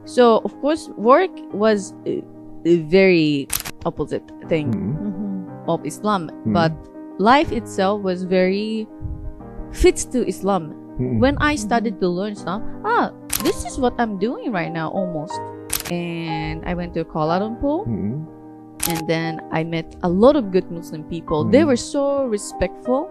So of course, work was a very opposite thing of Islam, but life itself was very fits to Islam. When I started to learn Islam, this is what I'm doing right now almost. And I went to Kuala Lumpur, and then I met a lot of good Muslim people. They were so respectful.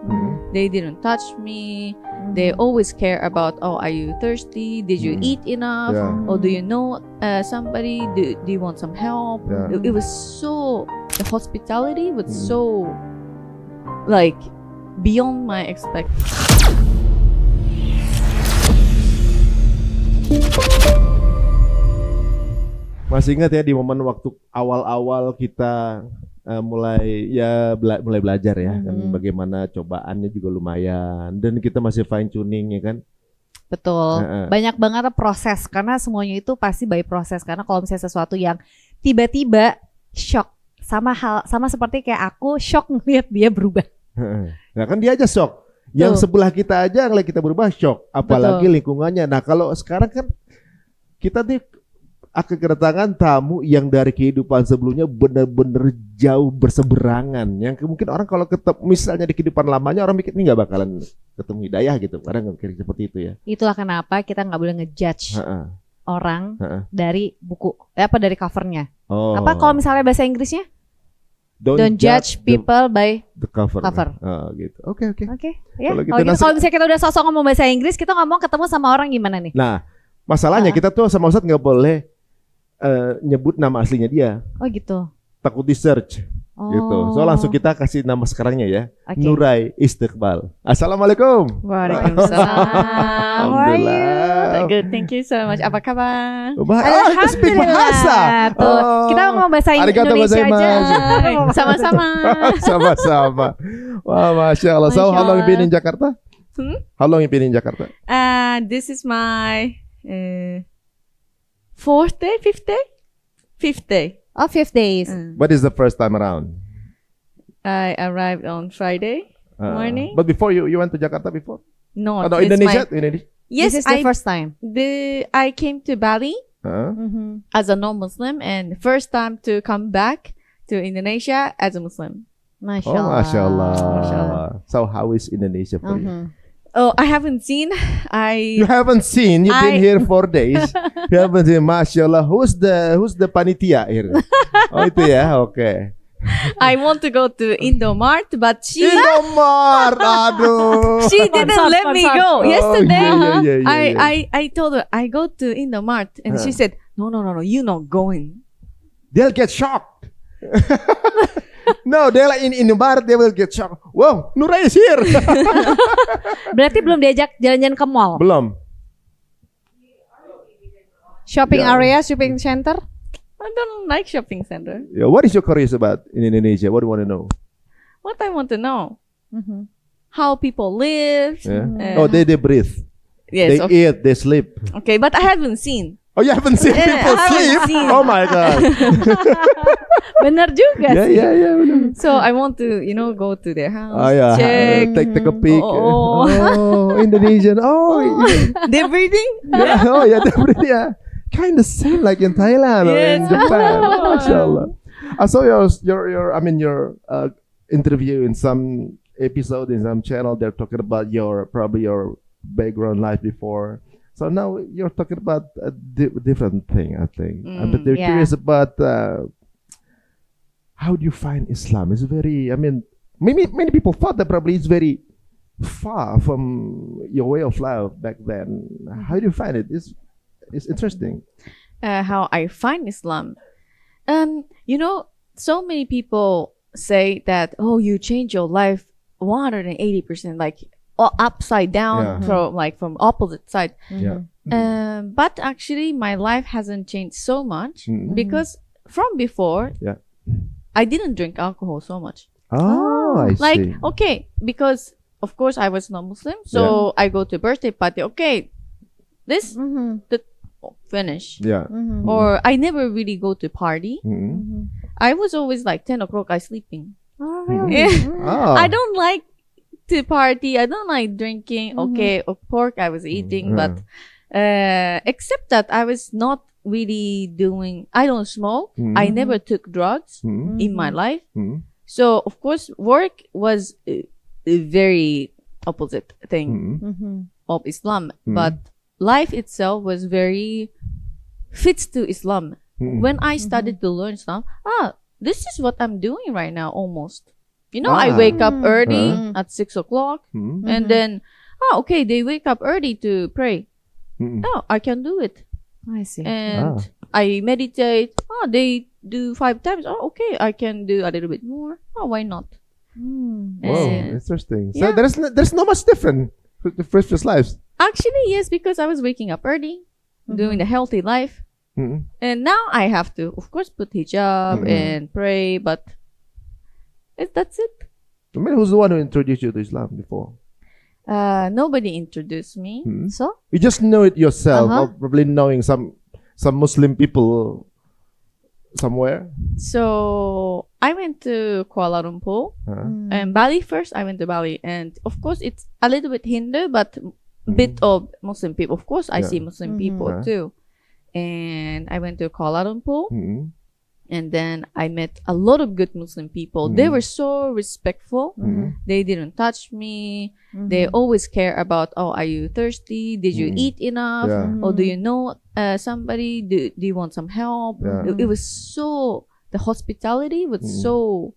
They didn't touch me. They always care about, oh, are you thirsty? Did you eat enough? Or do you know somebody? Do you want some help? It was so, the hospitality was so like beyond my expectations. Masih ingat ya di momen waktu awal-awal kita mulai belajar ya, kan bagaimana cobaannya juga lumayan dan kita masih fine tuning ya kan. Betul. Banyak banget proses karena semuanya itu pasti by proses, karena kalau misalnya sesuatu yang tiba-tiba shock sama seperti kayak aku shock ngeliat dia berubah. Nah kan dia aja shock. Yang sebelah kita aja ngeliat kita berubah shock, apalagi lingkungannya. Nah kalau sekarang kan kita nih akan kedatangan tamu yang dari kehidupan sebelumnya benar-benar jauh berseberangan. Yang mungkin orang kalau ketemu misalnya di kehidupan lamanya orang mikir ini nggak bakalan ketemu hidayah gitu. Kadang mikir seperti itu ya. Itulah kenapa kita nggak boleh ngejudge orang dari buku, dari covernya. Apa kalau misalnya bahasa Inggrisnya? Don't judge people by the cover. Oh, gitu. Oke. Ya. Kalau misalnya kita udah sosok ngomong bahasa Inggris, kita ngomong ketemu sama orang gimana nih? Nah, masalahnya kita tuh sama Ustadz nggak boleh nyebut nama aslinya dia. Oh gitu. Takut di search. Gitu. So langsung kita kasih nama sekarangnya ya. Nuray Istiqbal. Assalamualaikum. Waalaikumsalam. Alhamdulillah. Good, thank you so much. Apa kabar? Speak bahasa. Kita ngomong bahasa Indonesia aja. Sama-sama. Sama-sama. Wah, masya Allah. So how long you been in Jakarta? How long you been in Jakarta? This is my fourth day, fifth day. Oh, 5 days. What is the first time around? I arrived on Friday morning. But before you went to Jakarta before? No, Indonesia? Yes, this is the first time. I came to Bali as a non-Muslim, and first time to come back to Indonesia as a Muslim. Mashallah. Mashallah. So how is Indonesia for you? Oh, I haven't seen. You haven't seen. You've been here 4 days. You haven't seen. Mashallah. Who's the panitia here? Oh itu ya. Okay. I want to go to Indomart, but she didn't let me go. Yesterday, I told her I go to Indomart, and she said, "No, you're not going." They'll get shocked. No, they're like in Indomart, they will get shocked. Wow, Nuray is here. Berarti belum diajak jalan-jalan ke mall? Belum. Shopping area, shopping center? I don't like shopping center. Yeah, what is your curious about in Indonesia? What do you want to know? What I want to know? How people live. Yeah. They breathe. Yes, they eat, they sleep. Okay, but I haven't seen. Oh, you haven't seen people sleep? Oh my God. Benar juga sih. Yeah, benar. So I want to, go to their house. Oh yeah, check. Take a peek. Oh, Indonesian. Oh, they're breathing. Yeah, they're breathing. Yeah, kind of same like in Thailand or in Japan. Mashallah. I saw your interview in some episode in some channel. They're talking about probably your background life before. So now you're talking about a different thing, I think. But they're curious about how do you find Islam? It's very, many people thought that probably it's very far from your way of life back then. How do you find it? It's interesting. How I find Islam? So many people say that, oh, you change your life 180%, like upside down from opposite side. But actually my life hasn't changed so much because from before I didn't drink alcohol so much. I see. Okay, because of course I was not Muslim, so I go to birthday party. Okay, this finish. Or I never really go to party. I was always like 10 o'clock I sleeping. Oh really? I don't like to party. I don't like drinking. Okay, of pork I was eating, but except that I was not really doing. I don't smoke. I never took drugs in my life. So of course, work was a very opposite thing of Islam, but life itself was very fits to Islam. When I started to learn Islam, this is what I'm doing right now almost. You know, I wake up early at 6 o'clock and then, okay, they wake up early to pray. Oh, I can do it. I see. And I meditate. They do 5 times. Oh, okay, I can do a little bit more. Oh, why not? Wow, interesting. So there's no much different with the previous lives. Actually, yes, because I was waking up early, doing the healthy life. And now I have to, of course, put hijab and pray, but that's it. I mean, who's the one who introduced you to Islam before? Nobody introduced me. So you just know it yourself, or probably knowing some Muslim people somewhere. So I went to Kuala Lumpur and Bali first. I went to Bali, and of course it's a little bit Hindu, but bit of Muslim people. Of course, I see Muslim people too. And I went to Kuala Lumpur, and then I met a lot of good Muslim people. They were so respectful. They didn't touch me. They always care about, oh, are you thirsty? Did you eat enough? Or do you know somebody? Do you want some help? It was so, the hospitality was so,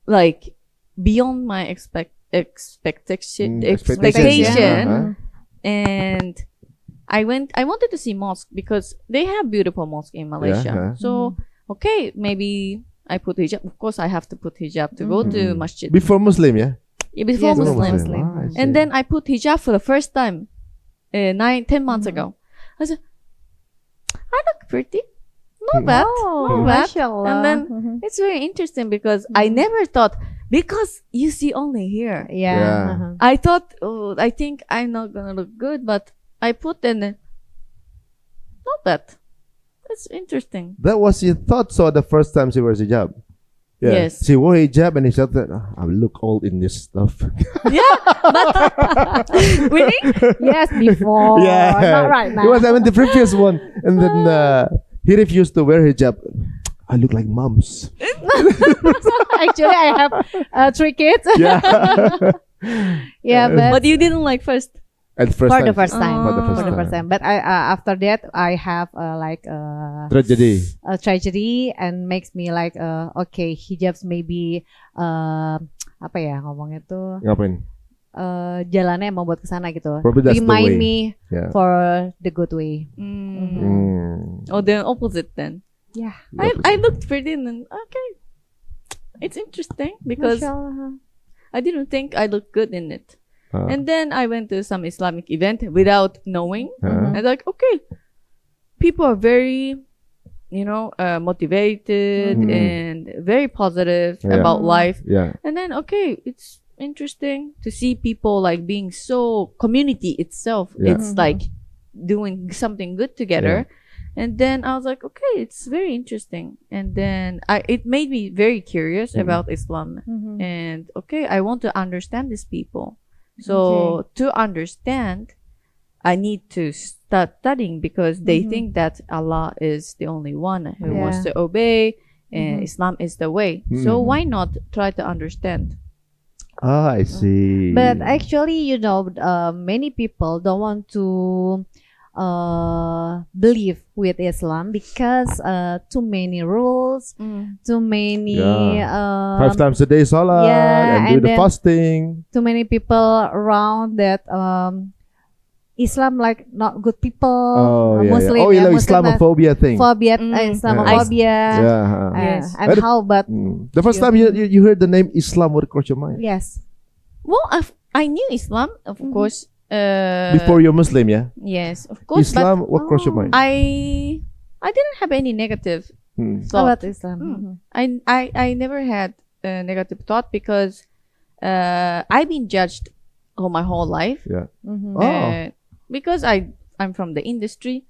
like, beyond my expectation. And I wanted to see mosque because they have beautiful mosque in Malaysia. So, okay, maybe I put hijab. Of course, I have to put hijab to go to masjid. Before Muslim, yeah? Yeah, before Muslim. And then I put hijab for the first time 10 months ago. I said, I look pretty. Not bad. Not bad. And then it's very interesting because I never thought, because you see only here. I thought, oh, I think I'm not going to look good, but I put in it. Not bad. That's interesting. That was your thought, so the first time she wears hijab. Yes. She wore hijab and she said that I look old in this stuff. But really? Yes, before. Not right now. It was the previous one, and then he refused to wear hijab. I look like mums. Actually, I have 3 kids. But you didn't like first. For the first time. But I after that I have like a tragedy and makes me like okay, hijabs maybe apa ya ngomongnya tuh ngapain? Jalannya mau buat kesana gitu. Remind me for the good way. Oh, the opposite then. Yeah. I looked pretty and then okay, it's interesting because I didn't think I looked good in it. And then I went to some Islamic event without knowing. And like, okay, people are very, motivated and very positive about life. And then, okay, it's interesting to see people like being so community itself. It's like doing something good together. And then I was like, okay, it's very interesting. And then it made me very curious about Islam. And okay, I want to understand these people. So to understand, I need to start studying because they think that Allah is the only one who wants to obey and Islam is the way. So why not try to understand? I see. But actually, many people don't want to believe with Islam because too many rules, too many 5 times a day salah and do the fasting. Too many people around that Islam like not good people. Muslim, Islamophobia thing. Islamophobia. And how about the first time you heard the name Islam, what crossed your mind? Yes. Well, I knew Islam, of course. Before you're Muslim, yes, of course. Islam, what crossed your mind? I didn't have any negative thought about Islam. I never had a negative thought because I've been judged all my whole life. Because I'm from the industry.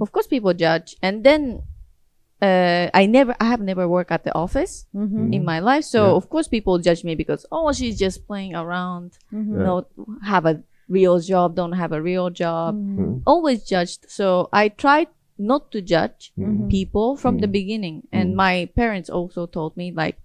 Of course, people judge, and then I have never worked at the office in my life. So of course, people judge me because she's just playing around, have a real job, don't have a real job, always judged. So I tried not to judge people from the beginning. And my parents also told me, like,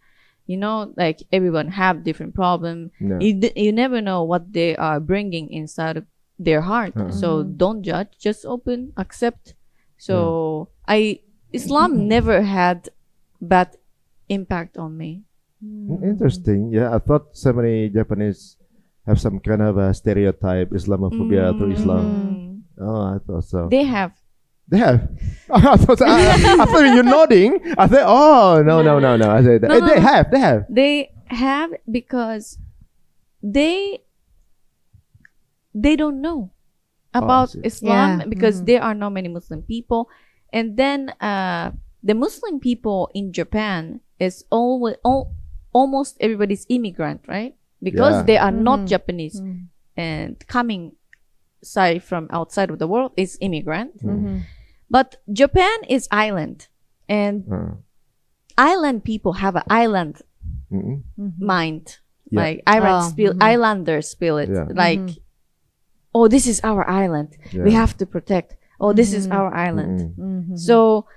you know, like everyone have different problem. You never know what they are bringing inside of their heart. So don't judge, just open, accept. So Islam never had bad impact on me. Interesting. Yeah, I thought so many Japanese have some kind of a stereotype Islamophobia through Islam. Oh, I thought so. They have. They have. I thought you're nodding. I said, oh, no. I said, they have. They have because they don't know about Islam because there are not many Muslim people. And then the Muslim people in Japan is almost everybody's immigrant, right? Because they are not Japanese and coming from outside of the world is immigrant. But Japan is island, and island people have an island mind. Like islanders feel it. Like, oh, this is our island. We have to protect. Oh, this is our island. So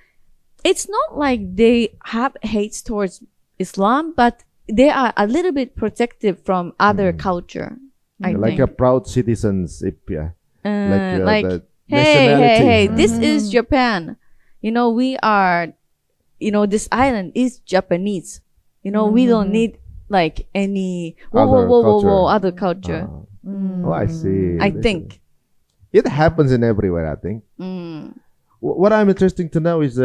it's not like they have hates towards Islam, but they are a little bit protective from other culture. I like think. a proud citizenship, like hey, this is Japan. You know, we are, you know, this island is Japanese. You know, we don't need like any other culture. Oh, I see. I think it happens in everywhere. I think. What I'm interested to know is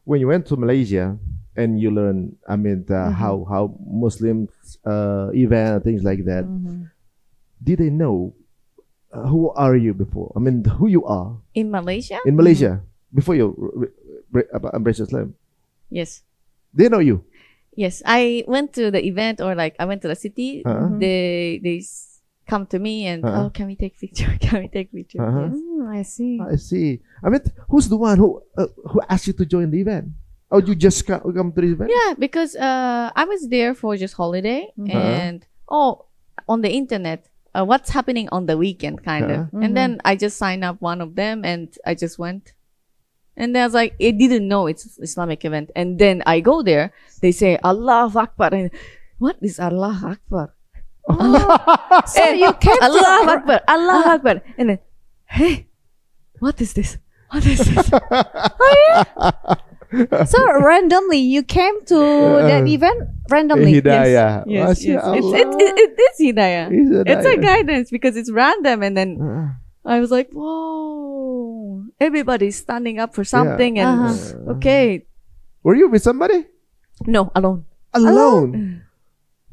when you went to Malaysia and you learn, I mean, how Muslims event and things like that. Did they know who are you before? I mean, who you are in Malaysia? In Malaysia, before you embrace Islam. Yes. They know you. Yes, I went to the event, or like I went to the city. They come to me and oh, can we take picture? Can we take picture? I see. I see. I mean, who's the one who asked you to join the event? Oh, you just come to the event? Yeah, because I was there for just holiday and on the internet. What's happening on the weekend, kind of. And then I just signed up one of them and I just went. And then I was like, I didn't know it's Islamic event. And then I go there, they say, Allahu Akbar. And what is Allah Akbar? So you came Allahu Akbar, Allahu Akbar. And then, hey, what is this? What is this? So randomly you came to that event randomly. Hidayah. Yes. It is hidayah. It's a guidance because it's random. And then I was like, whoa, everybody's standing up for something. And okay. Were you with somebody? No, alone. Alone.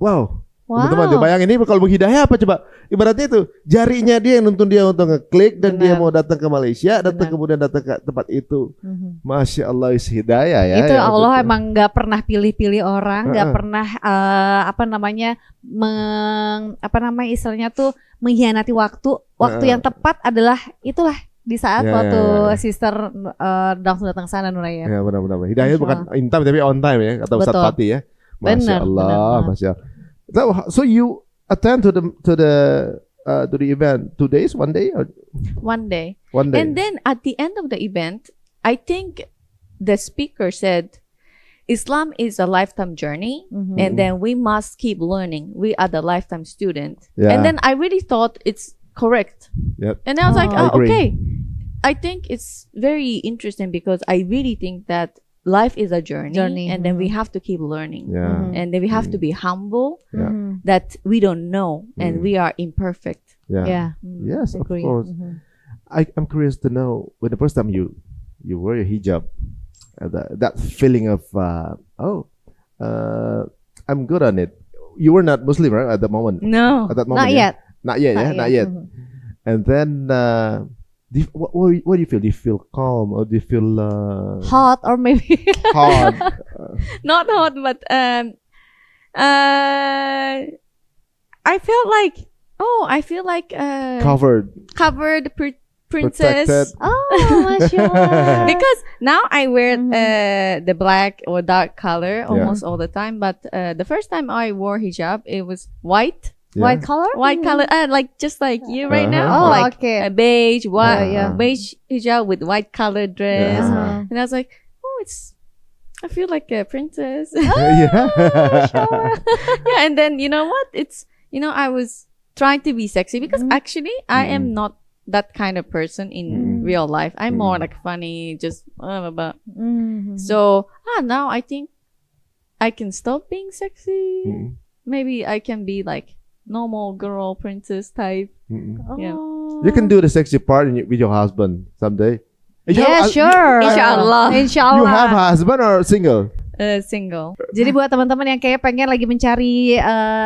Wow. Teman-teman, bayangin ini kalau menghidayah apa coba? Ibaratnya itu jarinya dia yang nuntun dia untuk ngeklik dan dia mau datang ke Malaysia, kemudian datang ke tempat itu. Masya Allah, is hidayah ya. Itu Allah emang nggak pernah pilih-pilih orang, nggak pernah istilahnya tuh mengkhianati waktu. Waktu yang tepat adalah itulah di saat waktu sister langsung datang sana, Nuray ya. Ya benar-benar. Hidayah bukan in time tapi on time ya, kata Ustaz Fatih ya. Masya Allah, Masya Allah. So you attend to the event 2 days, 1 day, or 1 day. 1 day. And then at the end of the event, I think the speaker said, Islam is a lifetime journey, and then we must keep learning. We are the lifetime student. And then I really thought it's correct. And I was like, okay. I think it's very interesting because I really think that life is a journey, and then we have to keep learning, and then we have to be humble that we don't know and we are imperfect. Yes, of course. I'm curious to know when the first time you wear your hijab, that feeling of I'm good on it. You were not Muslim, right, at the moment? No, at that moment, not yet. And then what do you feel? Do you feel calm or do you feel hot or maybe hot? Not hot, but I feel like covered princess. Protected. Oh, mashallah. Because now I wear the black or dark color almost all the time, but the first time I wore hijab, it was white White color? White color, like just like you right now. Oh, like okay. a beige, beige hijab with white color dress. And I was like, oh, I feel like a princess. Yeah. Yeah, and then you know what? I was trying to be sexy because actually I am not that kind of person in real life. I'm more like funny, just so now I think I can stop being sexy. Maybe I can be like normal girl princess type. Yeah. You can do the sexy part with your husband someday. Yeah, sure. Inshallah. You have a husband or single? Single. Jadi buat teman-teman yang kayak pengen lagi mencari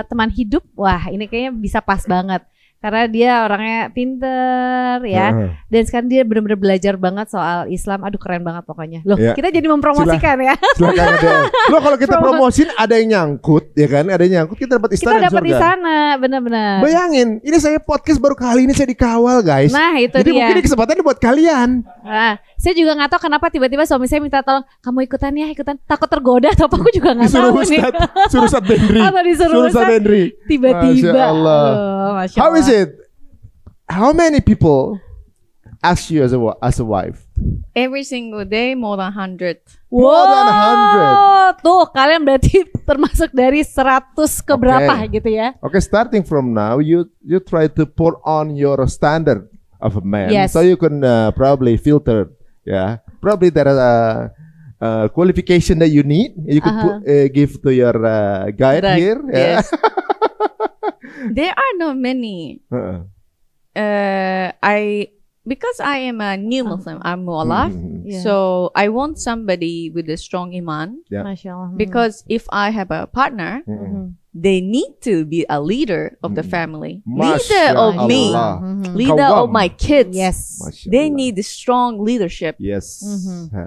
teman hidup, wah ini kayaknya bisa pas banget. Karena dia orangnya pinter ya. Dan sekarang dia benar-benar belajar banget soal Islam. Aduh keren banget pokoknya. Loh kita jadi mempromosikan ya. Silakan ada. Loh kalau kita promosin ada yang nyangkut ya kan. Ada yang nyangkut kita dapat istana. Kita dapat di sana benar-benar. Bayangin ini saya podcast baru kali ini saya dikawal guys. Nah itu jadi dia. mungkin ini kesempatan buat kalian. Nah saya juga gak tahu kenapa tiba-tiba suami saya minta tolong. Kamu ikutan. Takut tergoda atau apa aku juga gak tahu nih. Suruh Ustaz Bendri. Suruh Ustaz Bendri. Tiba-tiba. Masya Allah. Masya Allah. How is it? How many people ask you as a wife? Every single day, more than 100. More than 100. Tuh kalian berarti termasuk dari 100 ke berapa gitu ya? Okay, starting from now, you try to put on your standard of a man, so you can probably filter. Yeah, probably there are qualification that you need. You could give to your guide here. Yeah. Yes. There are not many. Because I am a new Muslim, I'm mualaf, so I want somebody with a strong iman. Masya Allah. Because if I have a partner, they need to be a leader of the family, leader of me, leader of my kids. Yes, they need the strong leadership. Yes,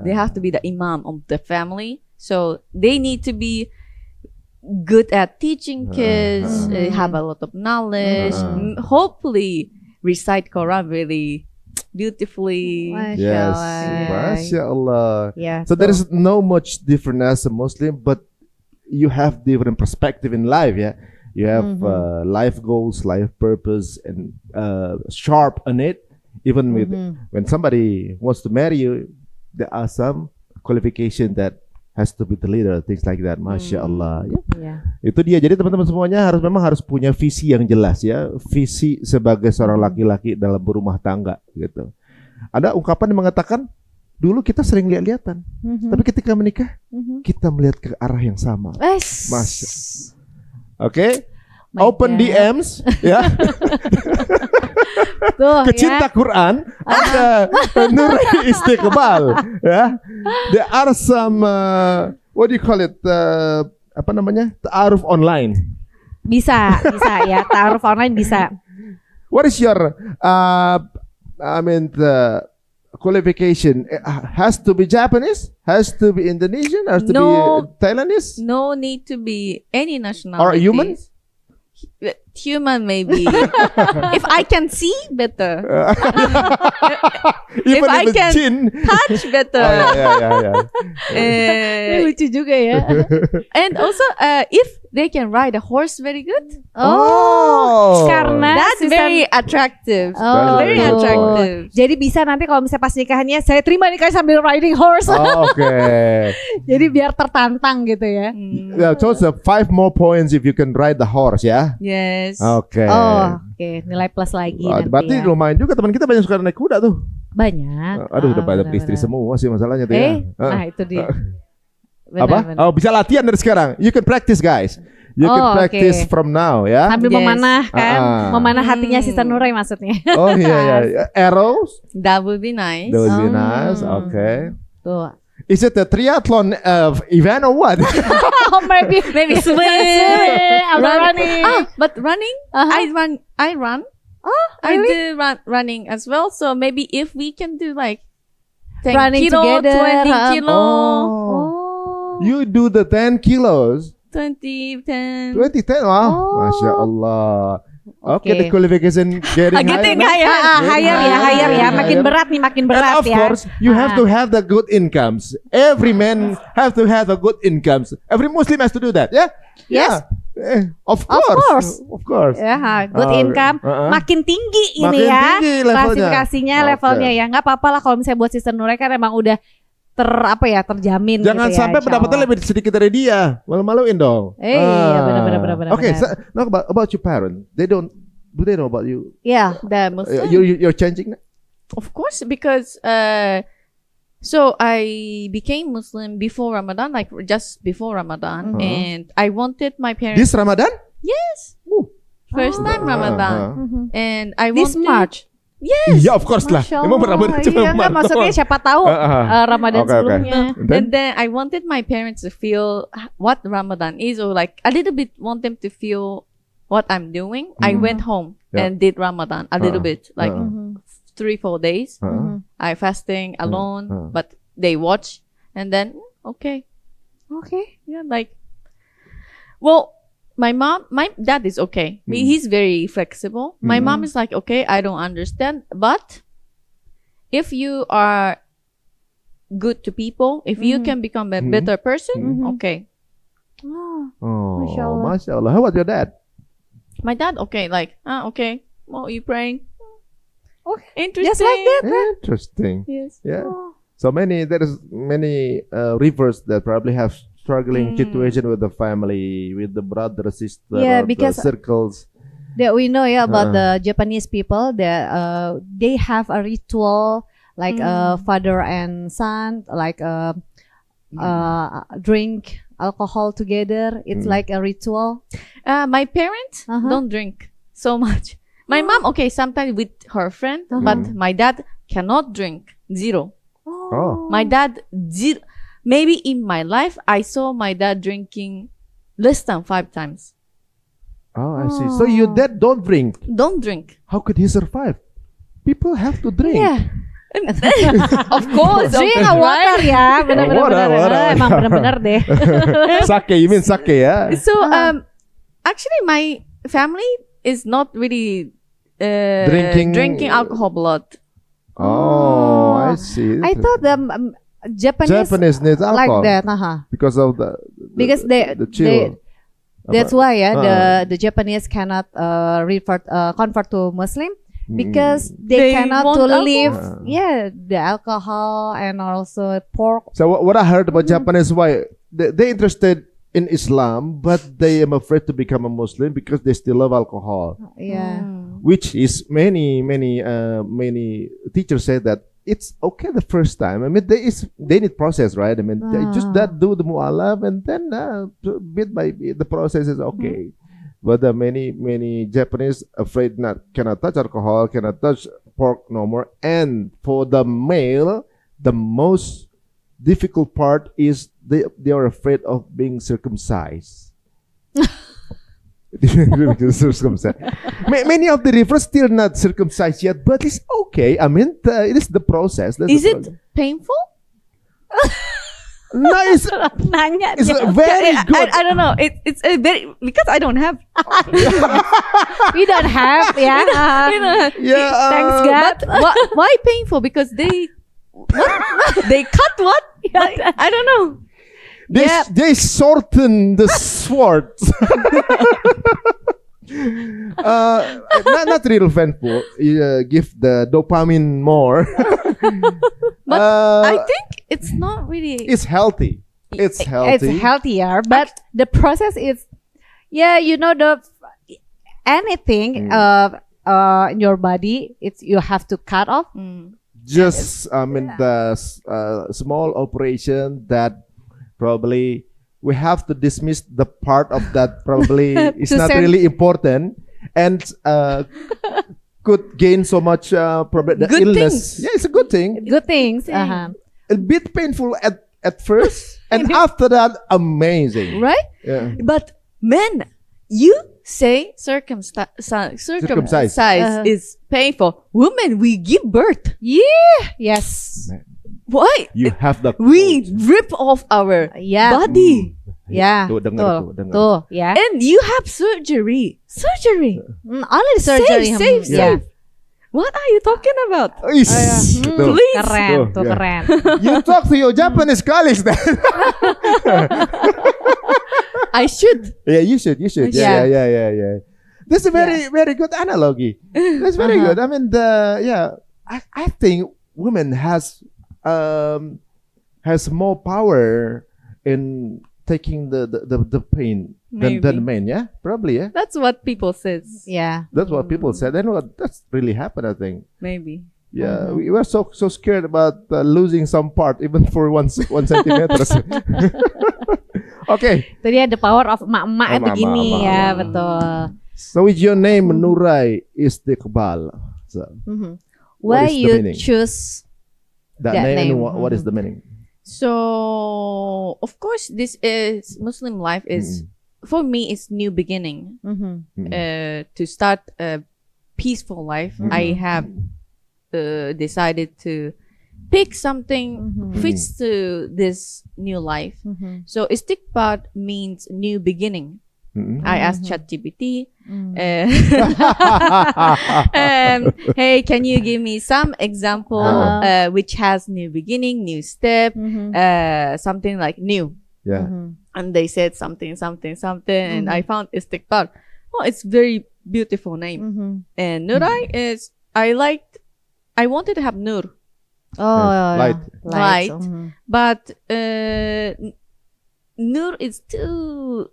they have to be the imam of the family, so they need to be good at teaching kids, have a lot of knowledge, hopefully recite Quran really beautifully. Yes, Masya Allah. Yeah, so there is no much different as a Muslim, but you have different perspective in life. Yeah, you have life goals, life purpose, and sharp on it. Even with when somebody wants to marry you, there are some qualification that has to be the leader, things like that. Masya Allah. Itu dia. Jadi teman-teman semuanya memang harus punya visi yang jelas ya. Visi sebagai seorang laki-laki dalam berumah tangga gitu. Ada ungkapan yang mengatakan dulu kita sering lihat-lihatan, tapi ketika menikah kita melihat ke arah yang sama. Masya. Oke. Open DMs ya. Kecinta Quran ada Nuray Istiqbal ya. There are some what do you call it, apa namanya, ta'aruf online. Bisa ya, ta'aruf online bisa. What is your the qualification? Has to be Japanese? Has to be Indonesian? Has to be Thailandese? No need to be any nationality. Or human? Human maybe. If I can see better. Even if I can jin. touch better. Lucu juga ya. And also if they can ride a horse very good. Karena that's very attractive. Very good. attractive. Jadi bisa nanti kalau misalnya pas nikahannya saya terima nikah sambil riding horse. Jadi biar tertantang gitu ya. So 5 more points if you can ride the horse ya. Yes. Oke. Nilai plus lagi nanti. Berarti ya. Lumayan juga teman kita banyak suka naik kuda tuh. Banyak. Aduh udah pada istri semua sih masalahnya tuh ya. Nah itu dia. Apa? Oh bisa latihan dari sekarang. You can practice guys. You can practice from now ya. Sambil memanah kan, memanah hatinya Sister Nuray maksudnya. Oh iya. Arrows. That would be nice. That would be nice. Okay. Tuh. Is it a triathlon event or what? maybe swimming, running. But running, I run. I do running as well. So maybe if we can do like 10 running kilo, together, 20 kilo. You do the 10 kilos. 20, 10. Wow. Masya Allah. Okay, the qualification getting higher ya. Makin berat nih, makin berat and of course, you have to have the good incomes. Every man have to have a good incomes. Every Muslim has to do that, yeah? Yes. Of course. Ya, good income. Makin tinggi ini Makin ya. tinggi levelnya. Klasifikasinya levelnya ya. Nggak apa-apa lah kalau misalnya buat Sister Nuray kan emang udah terjamin. Jangan gitu ya, sampai pendapatan lebih sedikit dari dia. Malu-maluin dong. Iya, benar. Okay, so now about your parents. Do they know about you? Yeah, The Muslim. You're changing? Of course, because so I became Muslim before Ramadan, like just before Ramadan, and I wanted my parents. This Ramadan? Yes, first time Ramadan, and I this wanted. March. Yes. Yeah, of course lah. Emang Ramadan cuma Iya, Maret maksudnya doang. siapa tahu Ramadan sebelumnya. And then I wanted my parents to feel what Ramadan is, or like a little bit want them to feel what I'm doing. I went home and did Ramadan a little bit, like 3-4 days. I fasting alone, but they watch, and then okay, yeah, like, well, my dad is okay. He's very flexible. My mom is like, okay, I don't understand, but if you are good to people, if you can become a better person, okay. Oh, Masya Allah. How about your dad? My dad, okay, like, okay, well, you praying? Okay, interesting. just like that. Interesting. Yes. Yeah. So there is many rivers that probably have struggling situation with the family, with the brother, sister, Yeah, or because the circles. That we know about the Japanese people that they have a ritual like father and son, like drink alcohol together. It's like a ritual. My parents don't drink so much. My mom, okay, sometimes with her friend, but my dad cannot drink. Zero. My dad, zero. Maybe in my life, I saw my dad drinking less than 5 times. Oh, I see. So your dad don't drink. Don't drink. How could he survive? People have to drink. Yeah. Of course. Drink water ya. Benar-benar. Emang benar-benar deh. Sake, you mean sake ya? So, actually my family is not really drinking alcohol a lot. Oh, I see. I thought the Japanese needs alcohol like that, because of the chill. That's why the Japanese cannot convert to Muslim because they cannot to live the alcohol and also pork. So what I heard about Japanese, why they interested in Islam, but they am afraid to become a Muslim because they still love alcohol. Yeah, which is many teachers say that it's okay the first time. I mean, they need process, right? I mean, they just do the mualaf, and then bit by bit the process is okay. But many Japanese afraid cannot touch alcohol, cannot touch pork no more. And for the male, the most difficult part is they are afraid of being circumcised. Circumcised. Many of the rivers still not circumcised yet, but it's okay. I mean, it is the process. Is it painful? No, it's very good. I don't know. It's a very, because I don't have. We don't have, yeah. We don't have. Yeah. Thanks God. But why painful? Because they cut what? I don't know. They shorten the swords. Not real painful. Give the dopamine more. But I think it's not really. It's healthy. It's healthy. It's healthier, but the process is, anything in your body, you have to cut off. Just the small operation that probably we have to dismiss the part of that probably is not really important and could gain so much probably the good illness. Things. Yeah, it's a good thing. Good things. A bit painful at first, and after that, amazing. Right? Yeah. But men, you say circumcised is painful. Women, we give birth. Yeah. Yes. Man. Why? You have the we rip off our body. Yeah. Tuh, yeah. And you have surgery. Only surgery. Save. What are you talking about? Please. Keren. You talk to your Japanese colleagues then. I should. Yeah, you should. Yeah. Yeah. That's a very good analogy. That's very good. I mean, I think women has more power in taking the pain than men. Yeah, probably. Yeah, That's what people says. Yeah. that's what people said. And that's really happened. I think. Maybe. Yeah, we were so scared about losing some part, even for one centimeter. Okay. Tadi ada power of emak-emak begini ya, betul. So is your name Nuray Istiqbal? So, Why is the you meaning? choose that that name, name. and what is the meaning? So of course, this is Muslim life is for me is new beginning. To start a peaceful life, I have decided to pick something fits to this new life. So Istiqbal means new beginning. I asked ChatGPT, hey, can you give me some example which has new beginning, new step, something like new. Yeah. And they said something, and I found Istiqbal. Oh, it's very beautiful name. And Nuray is, I wanted to have Nur. Light. Light. But Nur is too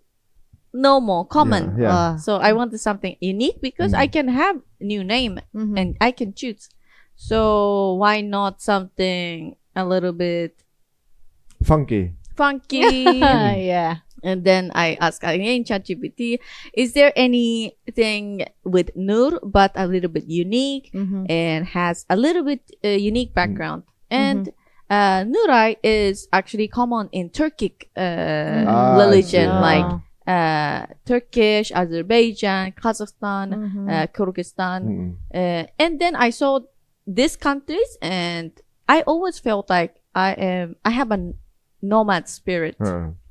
normal, common. Yeah. So I wanted something unique because I can have new name and I can choose. So why not something a little bit Funky. Yeah. And then I asked again ChatGPT, is there anything with Nur but a little bit unique and has a little bit unique background? And Nuray is actually common in Turkic religion, like Turkish, Azerbaijan, Kazakhstan, Kyrgyzstan. And then I saw these countries and I always felt like I have a nomad spirit.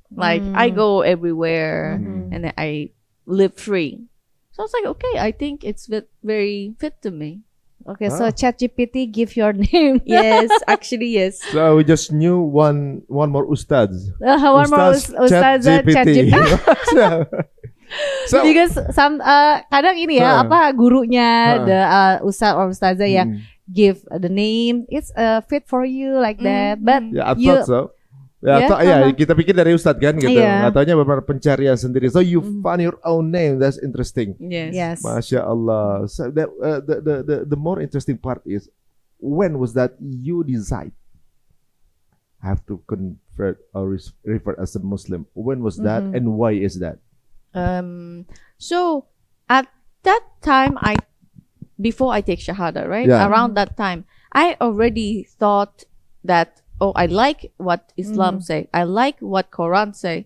Like I go everywhere and then I live free. So I was like, okay, I think it's very fit to me. Okay, so ChatGPT give your name. Yes, actually yes. So we just knew one more ustaz. One more Ustaz ChatGPT. So Because some kadang ini ya apa gurunya the ustaz or ustazah yang give the name, it's fit for you like that. But I thought so. Kita pikir dari ustadz kan gitu. Ataunya benar pencarian sendiri. So you find your own name. That's interesting. Yes. Masya Allah. So that, the more interesting part is, when was that you decide I have to convert or refer as a Muslim? When was that and why is that? So at that time, before I take Shahada, right? Around that time, I already thought that, oh, I like what Islam say. I like what Quran say.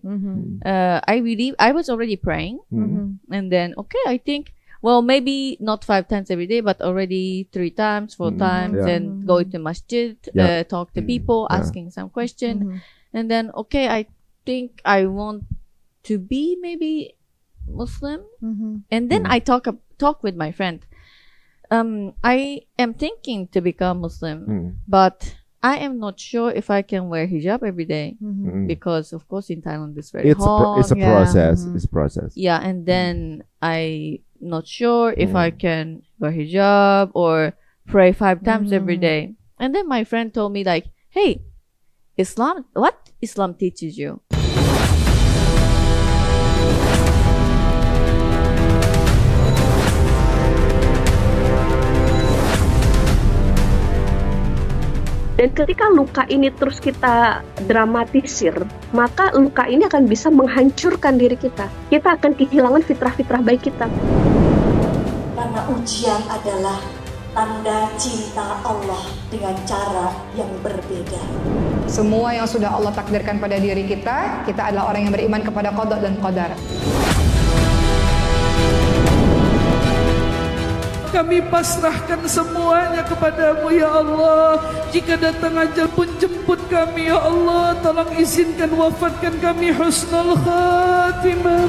I was already praying. And then, okay, I think, well, maybe not 5 times every day, but already 3 times, 4 times, and go to masjid, talk to people, asking some question. And then, okay, I think I want to be maybe Muslim. And then I talk with my friend. I am thinking to become Muslim, but I am not sure if I can wear hijab every day because, of course, in Thailand it's very hot. It's a process. It's a process. Yeah, and then I'm not sure if I can wear hijab or pray 5 times every day. And then my friend told me like, hey, what Islam teaches you? Dan ketika luka ini terus kita dramatisir, maka luka ini akan bisa menghancurkan diri kita. Kita akan kehilangan fitrah-fitrah baik kita. Karena ujian adalah tanda cinta Allah dengan cara yang berbeda. Semua yang sudah Allah takdirkan pada diri kita adalah orang yang beriman kepada qada dan qadar. Kami pasrahkan semuanya kepadamu ya Allah. Jika datang ajal pun jemput kami ya Allah. Tolong izinkan wafatkan kami husnul khatimah.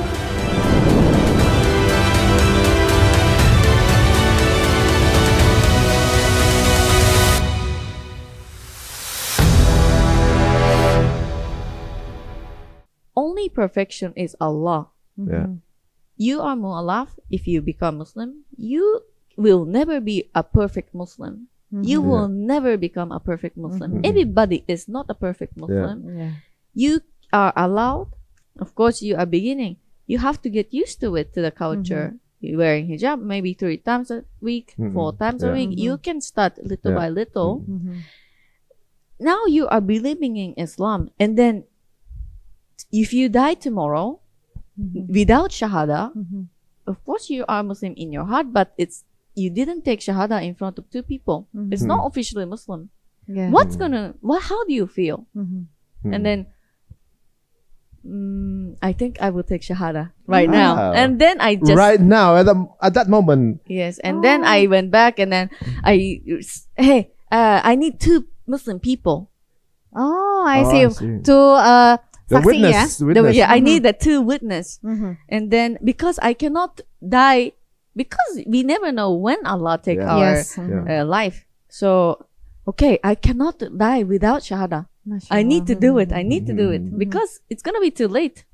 Only only perfection is Allah. Yeah. You are mualaf. If you become Muslim, you will never be a perfect Muslim. You will never become a perfect Muslim. Everybody is not a perfect Muslim. You are allowed. Of course, you are beginning. You have to get used to it, to the culture. You're wearing hijab maybe 3 times a week, 4 times a week. You can start little by little. Now you are believing in Islam, and then if you die tomorrow without shahada, of course you are Muslim in your heart, but you didn't take shahada in front of 2 people. It's not officially Muslim. How do you feel? And then I think I will take shahada right now. And then I just right now at that moment. Yes, and then I went back, and then I need 2 Muslim people. I see. To the witness. I need the 2 witness. And then because I cannot die, because we never know when Allah take our life. So okay, I cannot die without shahada. I need to do it. I need to do it because it's gonna be too late.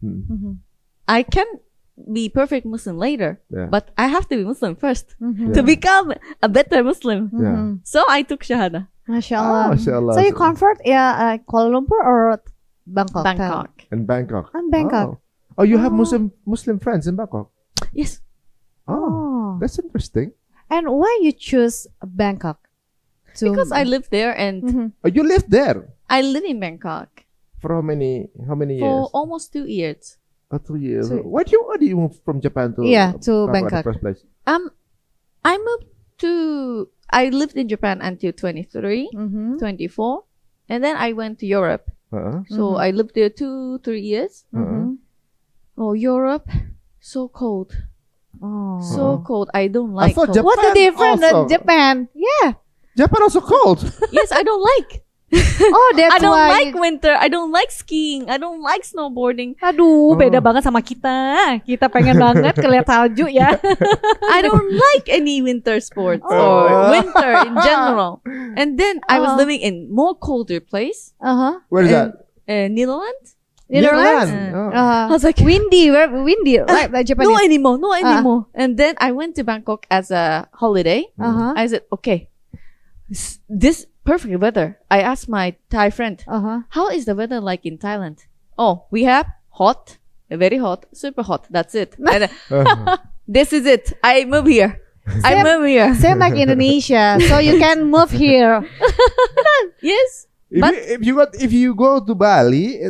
I can be perfect Muslim later, but I have to be Muslim first to become a better Muslim. So I took shahada. MashaAllah. So you convert Kuala Lumpur or Bangkok? Bangkok. In Bangkok. And Bangkok. Oh, you have Muslim friends in Bangkok? Yes. Oh, that's interesting. And why you choose Bangkok? Because I lived there, and Oh, you lived there I live in Bangkok for how many years? for almost 2 years. 2 years. Why do you move from Japan to Bangkok in the first place? I lived in Japan until 23, 24, and then I went to Europe. So I lived there 2-3 years. Oh, Europe, so cold. So cold. I don't like cold. What's the difference in Japan? Yeah. Japan also cold. Yes, I don't like. That's I don't why like winter. I don't like skiing. I don't like snowboarding. Aduh, beda banget sama kita. Kita pengen banget kelihat salju ya. I don't like any winter sports or winter in general. And then I was living in more colder place. Where is that? Netherlands. I was like, windy, right? Like Japanese. No anymore. And then I went to Bangkok as a holiday. I said, okay, this perfect weather. I asked my Thai friend, how is the weather like in Thailand? Oh, we have hot, very hot, super hot. That's it. And, this is it. I move here. Same like Indonesia. So you can move here. Yes. If you go to Bali,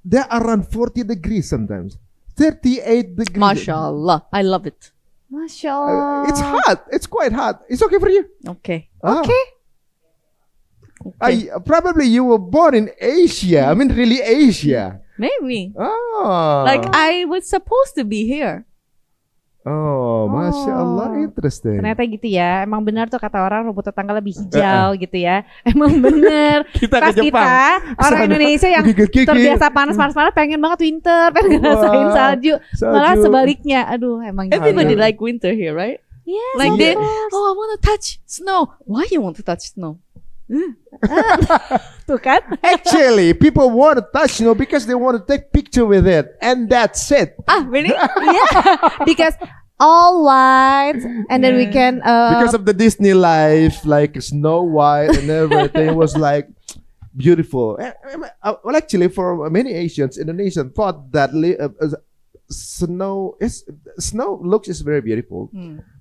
there are around 40 degrees sometimes. 38 degrees. MashaAllah. I love it. MashaAllah. It's hot. It's quite hot. It's okay for you. Okay. Probably you were born in Asia. I mean, really Asia. Maybe. Like I was supposed to be here. Masya Allah, interesting. Ternyata gitu ya. Emang benar tuh kata orang rumput tetangga lebih hijau gitu ya. Emang bener. Pas kita orang Indonesia yang terbiasa panas pengen banget winter, pengen ngerasain salju. Malah sebaliknya. Aduh, emang everybody like winter here, right? Yes. Like they, I want to touch snow. Why you want to touch snow? Tuh kan? Actually, people want to touch snow because they want to take picture with it, and that's it. Really? Yeah, because all white, and then we can because of the Disney life, like Snow White and everything was like beautiful. Well, actually, for many Asians, Indonesians thought that snow looks is very beautiful.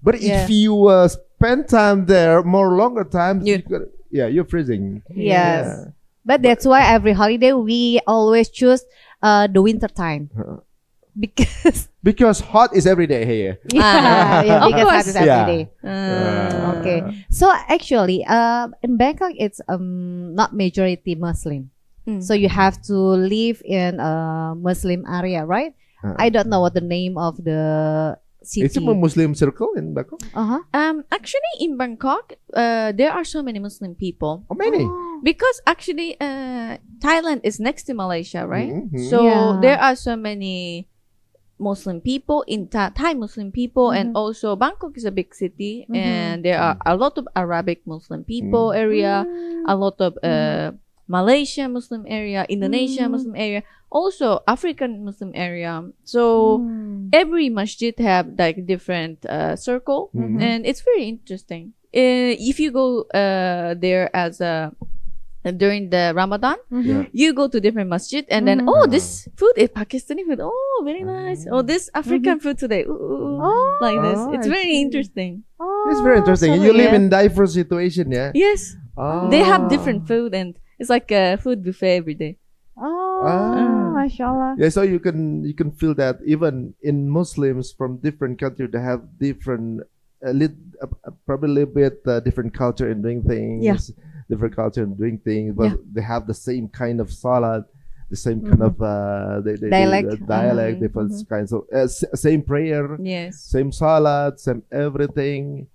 But if you spend time there longer time, you're freezing. Yes. Yeah. But that's why every holiday we always choose the winter time. Because hot is every day here. Because hot is every day. Okay. So actually, in Bangkok, it's not majority Muslim. So you have to live in a Muslim area, right? I don't know what the name of the city. It's a Muslim circle in Bangkok. Actually, in Bangkok, there are so many Muslim people. How many? Because actually, Thailand is next to Malaysia, right? So there are so many Muslim people in Thai Muslim people, and also Bangkok is a big city, and there are a lot of Arabic Muslim people area, a lot of Malaysia Muslim area, Indonesia Muslim area, also African Muslim area. So every masjid have like different circle, and it's very interesting. If you go there as during the Ramadan, you go to different masjid, and then this food is Pakistani food. Oh, very nice. Oh, this African food today. Like this. It's very interesting. It's very interesting. You live in diverse situation, yeah. Yes. They have different food, and it's like a food buffet every day. Mashallah. Yeah, so you can feel that even in Muslims from different countries, they have different, probably a little bit different culture in doing things, different culture in doing things, but they have the same kind of salat, the same kind of dialect, different kinds of same prayer, same salat, same everything.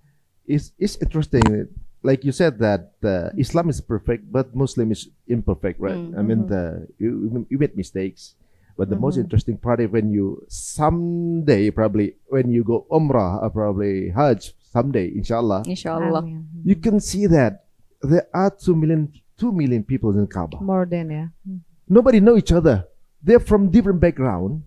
It's interesting. Like you said that Islam is perfect, but Muslim is imperfect, right? I mean, you made mistakes, but the most interesting part is when you someday, probably when you go Umrah or probably Hajj someday, inshallah, you can see that there are 2 million people in Kaaba. More than Nobody know each other. They're from different background,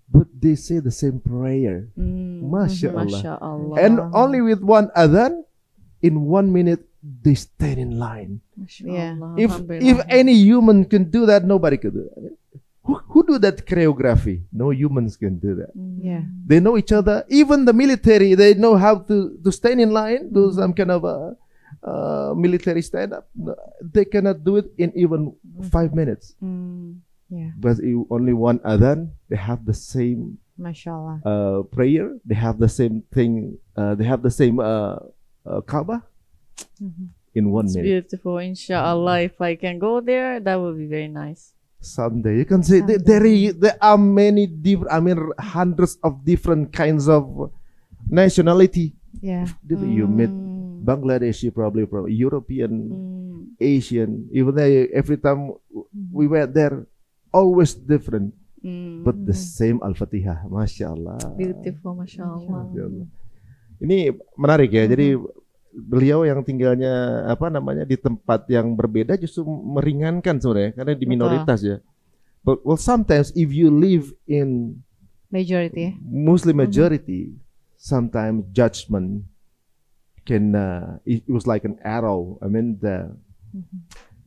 but they say the same prayer. MashaAllah. And only with one adhan, in 1 minute, they stand in line. If any human can do that, nobody can do that. Who do that choreography? No humans can do that. They know each other. Even the military, they know how to stand in line, do some kind of a military stand up. They cannot do it in even 5 minutes. But only one adhan, they have the same prayer. They have the same thing. They have the same Kaaba in 1 minute. Beautiful, inshallah. If I can go there, that would be very nice. Someday you can see there are many different, I mean, hundreds of different kinds of nationality. You meet Bangladeshi, probably European, Asian. Even though every time we went there, always different, but the same Al-Fatihah. Masya Allah. Beautiful, Masya Allah. Ini menarik ya. Jadi beliau yang tinggalnya di tempat yang berbeda justru meringankan sebenarnya karena di minoritas ya. But sometimes if you live in Muslim majority, sometimes judgment can it was like an arrow. I mean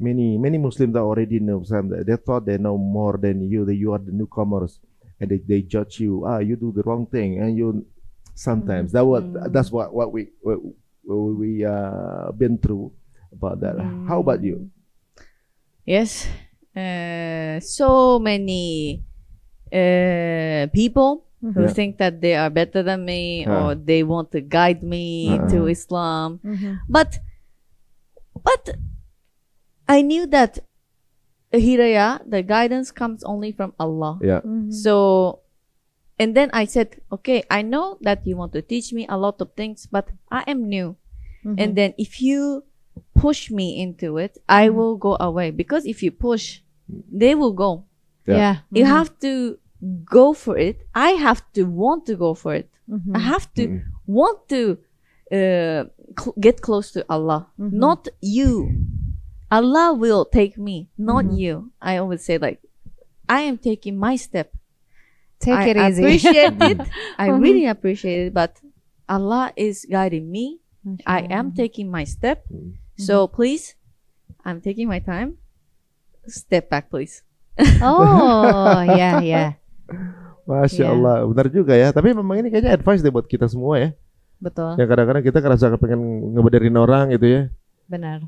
many Muslims already know something. They thought they know more than you. That you are the newcomers, and they judge you. You do the wrong thing, and you. Sometimes that's what we been through about that. How about you? Yes, so many people who think that they are better than me or they want to guide me to Islam, but I knew that hidayah, the guidance, comes only from Allah. So. And then I said, okay, I know that you want to teach me a lot of things, but I am new. And then if you push me into it, I will go away. Because if you push, they will go. You have to go for it. I have to want to go for it. I have to want to get close to Allah, not you. Allah will take me, not you. I always say like, I am taking my step. Take it easy. Appreciate it. I really appreciate it. But Allah is guiding me. I am taking my step. So please, I'm taking my time. Step back, please. Masya Allah, benar juga ya. Tapi memang ini kayaknya advice deh buat kita semua ya. Betul. Yang kadang-kadang kita ngerasa pengen ngebenerin orang gitu ya. Benar.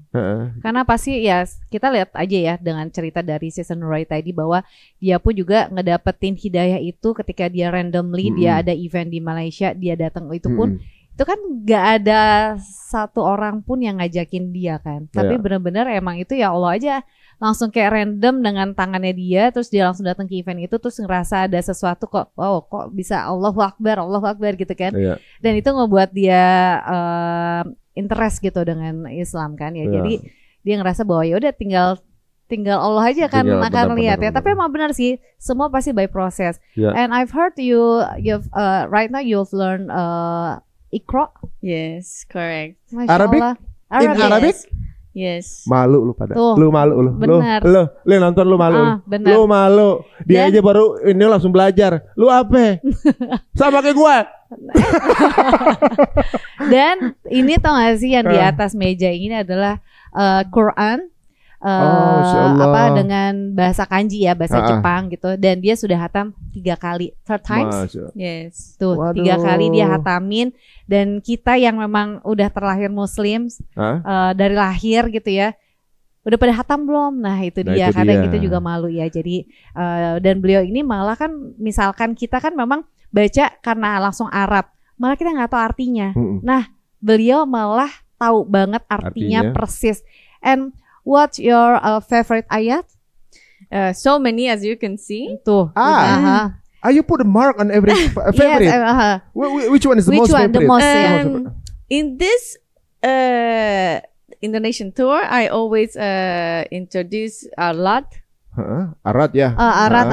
Karena pasti ya kita lihat aja ya dengan cerita dari season Nuray tadi bahwa dia pun juga ngedapetin hidayah itu ketika dia randomly dia ada event di Malaysia, dia datang itu pun itu kan gak ada satu orang pun yang ngajakin dia kan. Tapi benar-benar emang itu ya Allah aja langsung kayak random dengan tangannya dia, terus dia langsung datang ke event itu, terus ngerasa ada sesuatu kok bisa Allahu Akbar gitu kan. Dan itu ngebuat dia interest gitu dengan Islam kan ya. Jadi dia ngerasa bahwa ya udah tinggal Allah aja kan akan lihat ya. Tapi emang benar sih, semua pasti by process. And I've heard you've right now you've learned Iqra. Yes, correct. Arabic? In Arabic? Yes. Malu lu pada. Tuh, Lu malu lu. benar. Lu nonton lu malu. Benar. Lu malu. Dia aja baru ini langsung belajar. Lu apa? Sama kayak gua. Dan ini tau gak sih yang di atas meja ini adalah Quran. Apa dengan bahasa kanji ya, bahasa Jepang gitu, dan dia sudah hatam 3 kali, 3 times. Yes. Tuh, 3 kali dia hatamin, dan kita yang memang udah terlahir Muslim dari lahir gitu ya, udah pada hatam belum? Nah itu dia, kadang kita juga malu ya. Jadi dan beliau ini malah kan, misalkan kita kan memang baca karena langsung Arab, malah kita nggak tahu artinya. Nah beliau malah tahu banget artinya persis. And what's your favorite ayat? So many as you can see. Tuh. You put a mark on every favorite. Yes, which one is the most favorite? The most, in this Indonesian tour, I always introduce Arad. Arad, yeah. Arad,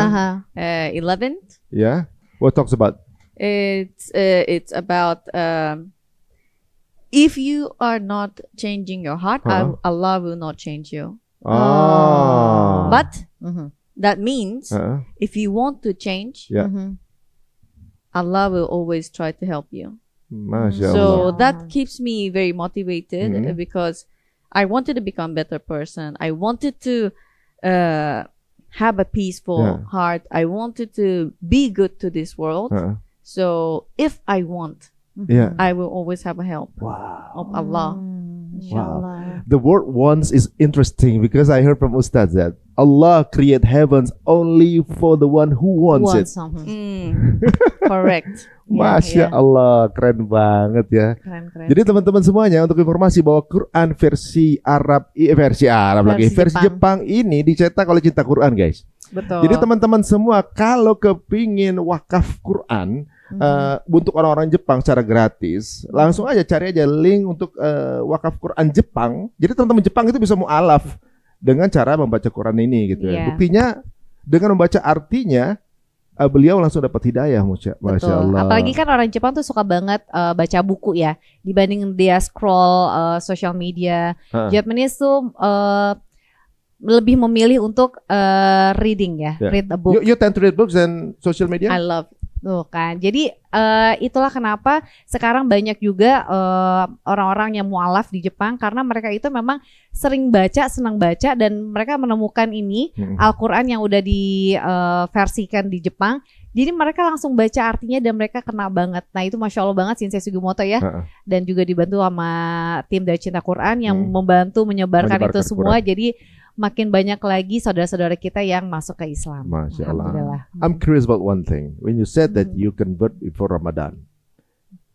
11th. Yeah. What talks about? It's about if you are not changing your heart, Allah will not change you. But that means if you want to change, Allah will always try to help you. So that keeps me very motivated because I wanted to become a better person. I wanted to have a peaceful heart. I wanted to be good to this world. So if I want, I will always have a help of Allah. Wow. The word "once" is interesting because I heard from Ustaz that Allah create heavens only for the one who wants it. Correct. Masya Allah, keren banget ya. Keren. Jadi teman-teman semuanya, untuk informasi bahwa Quran versi versi Jepang ini dicetak oleh Cinta Quran, guys. Betul. Jadi teman-teman semua kalau kepingin wakaf Quran untuk orang-orang Jepang secara gratis, langsung aja cari aja link untuk wakaf Quran Jepang. Jadi teman-teman Jepang itu bisa mualaf dengan cara membaca Quran ini gitu ya. Buktinya dengan membaca artinya, beliau langsung dapat hidayah, Masya Allah. Apalagi kan orang Jepang tuh suka banget baca buku ya, dibanding dia scroll social media. Japanese tuh lebih memilih untuk reading ya, read a book. You tend to read books and social media? I love Tuh kan, jadi itulah kenapa sekarang banyak juga orang-orang yang mualaf di Jepang, karena mereka itu memang sering baca, senang baca, dan mereka menemukan ini Al-Qur'an yang udah diversikan di Jepang. Jadi mereka langsung baca artinya dan mereka kena banget. Nah itu Masya Allah banget Shinsei Sugimoto ya. Dan juga dibantu sama tim dari Cinta Quran yang membantu menyebarkan itu semua. Quran. Jadi makin banyak lagi saudara-saudara kita yang masuk ke Islam. Masya Allah. I'm curious about one thing. When you said that you convert before Ramadan,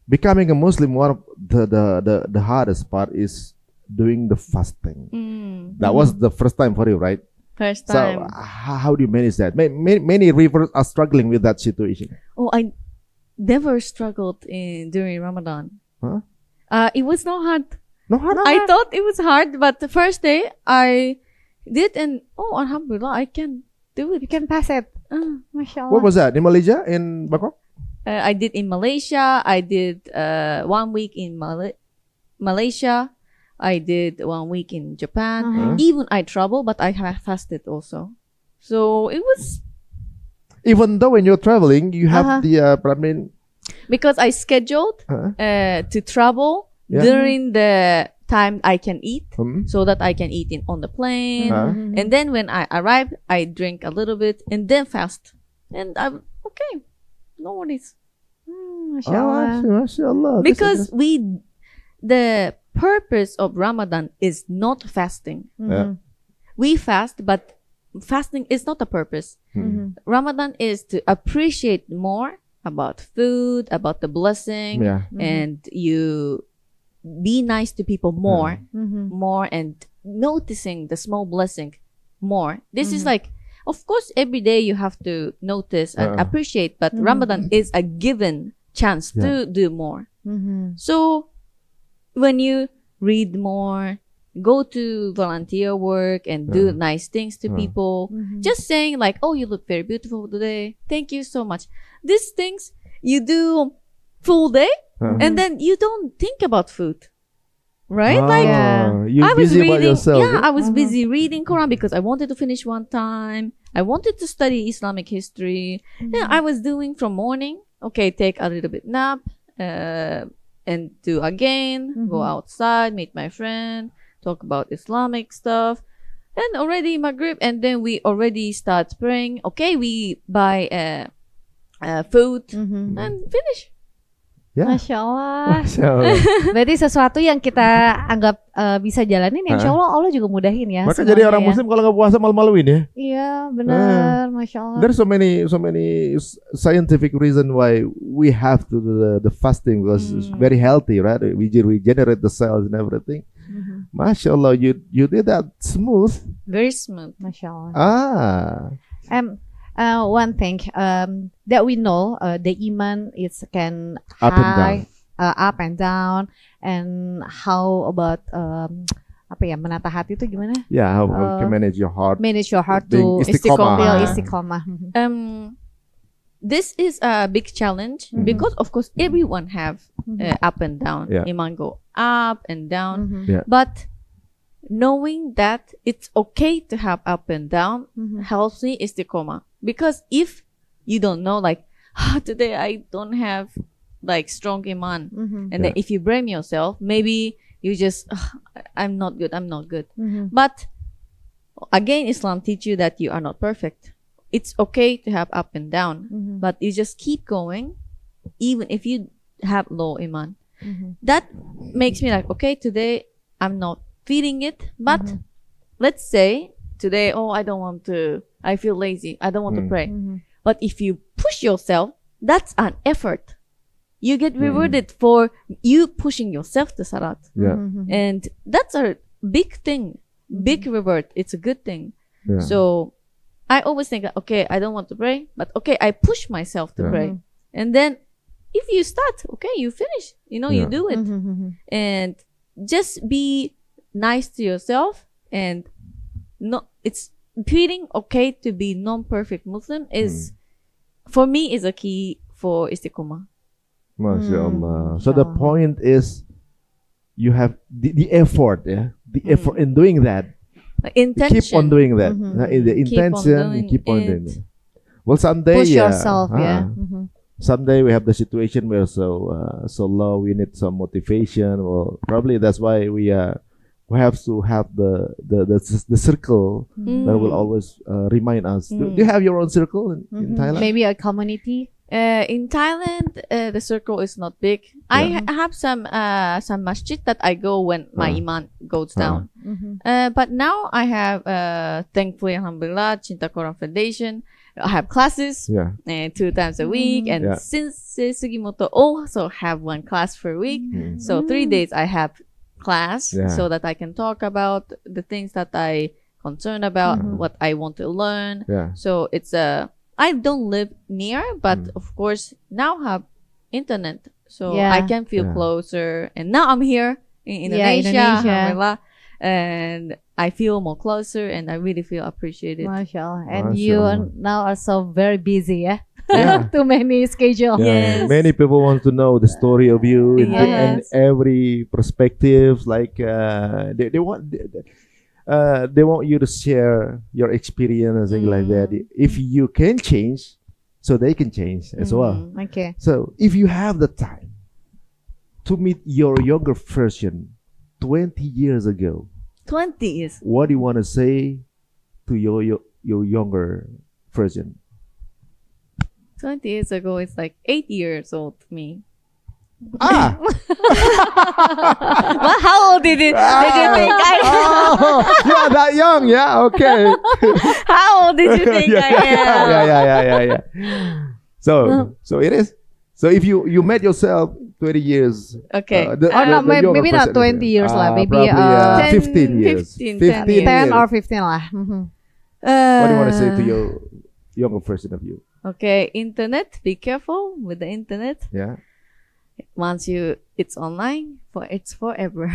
becoming a Muslim, one of the hardest part is doing the fasting. That was the first time for you, right? First time. So how do you manage that? Many reviewers are struggling with that situation. Oh, I never struggled during Ramadan. It was not hard. No hard. I thought it was hard, but the first day I did, and alhamdulillah, I can do it. You can pass it. Masya Allah. What was that? In Malaysia? In Bangkok? I did in Malaysia. I did 1 week in Malaysia. I did 1 week in Japan. Even I traveled, but I fasted also. So it was. Even though when you're traveling, you have the because I scheduled to travel during the time I can eat, so that I can eat on the plane. And then when I arrive, I drink a little bit and then fast. And I'm okay. No worries. MashaAllah. Because the purpose of Ramadan is not fasting. We fast, but fasting is not the purpose. Ramadan is to appreciate more about food, about the blessing, and you be nice to people more, and noticing the small blessing more. This is like, of course, every day you have to notice and appreciate, but Ramadan is a given chance to do more. So when you read more, go to volunteer work and do nice things to people, just saying like, oh, you look very beautiful today, thank you so much. These things you do full day, and then you don't think about food. right? Like you're I was busy about reading, yourself. I was busy reading Quran because I wanted to finish one time. I wanted to study Islamic history. Yeah, I was doing from morning. Okay, take a little bit nap, and do again. Go outside, meet my friend, talk about Islamic stuff, and already Maghrib, and then we already start praying. Okay, we buy food and finish. Ya. Masya Allah. Masya Allah. Berarti sesuatu yang kita anggap bisa jalanin, ya insya Allah Allah juga mudahin ya. Maka jadi orang Muslim kalau nggak puasa malu-maluin ya. Iya benar, Masya Allah. There's so many scientific reason why we have to do the fasting, because it's very healthy, right? We regenerate the cells and everything. Masya Allah, you did that smooth. Very smooth. Masya Allah. One thing that we know, the iman is can high, up and down, and how about apa ya, menata hati itu gimana? Yeah, how can manage your heart? Manage your heart to istiqomah. This is a big challenge because of course everyone have up and down. Iman go up and down, but knowing that it's okay to have up and down helps me istiqomah. Because if you don't know, like, today I don't have like strong iman, and then if you blame yourself, maybe you just, I'm not good. But again, Islam teach you that you are not perfect. It's okay to have up and down, but you just keep going, even if you have low iman. That makes me like, okay, today I'm not feeling it, but let's say today, I don't want to, I feel lazy, I don't want to pray. But if you push yourself, that's an effort. You get rewarded for you pushing yourself to salat. And that's a big thing, big reward. It's a good thing. So I always think, okay, I don't want to pray, but okay, I push myself to pray. And then if you start, okay, you finish, you do it. And just be nice to yourself, and it's feeling okay to be non-perfect Muslim is, for me, is a key for istiqomah. Masya Allah. So the point is, you have the effort, the effort in doing that. Intention. Keep on doing that. The intention, you keep on doing it. Well, someday, push yourself, someday we have the situation where so low, we need some motivation. Well, probably that's why we have to have the circle that will always remind us. Do you have your own circle in Thailand? Maybe a community. In Thailand, the circle is not big. I have some masjid that I go when my iman goes down. But now I have, thankfully, alhamdulillah, Cinta Quran Foundation. I have classes 2 times a week, and since Sugimoto also have 1 class per week, so 3 days I have class so that I can talk about the things that I concerned about, what I want to learn. So it's I don't live near, but of course now have internet, so I can feel closer. And now I'm here in Indonesia. And I feel more closer, and I really feel appreciated. MashaAllah. And you now are so very busy, too many schedule. Many people want to know the story of you and every perspective. Like they want you to share your experience and things like that. If you can change, so they can change as well. Okay. So if you have the time to meet your younger version 20 years ago, 20 years. What do you want to say to your younger version? 20 years ago, it's like 8 years old to me. Well, how old did you think I am? You're that young, yeah? Okay. How old did you think I am? Yeah. So it is. So if you met yourself 20 years. Okay. Maybe not 20 years lah. Maybe 15 years. 10 or 15 lah. What do you want to say to your younger version of you? Okay, internet. Be careful with the internet. Yeah. Once it's online, it's forever.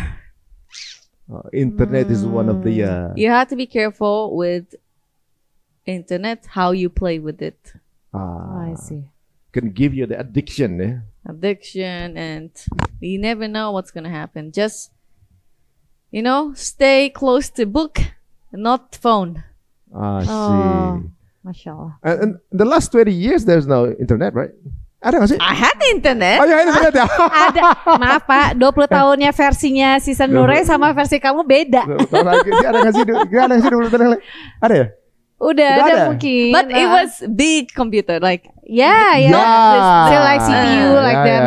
Internet is one of the. You have to be careful with internet, how you play with it. I see. Can give you the addiction, Addiction, and you never know what's gonna happen. Just you know, stay close to book, not phone. I see. Oh, Masya Allah. And the last 20 years there's no internet, right? Ada nggak sih? I had internet. Oh ya, internet ya. Ada, maaf Pak, 20 tahunnya versinya season Nuray sama versi kamu beda. Ada nggak sih? Ada nggak sih 20 tahun? Ada ya? Udah ada mungkin. But it was big computer, like still like CPU like that.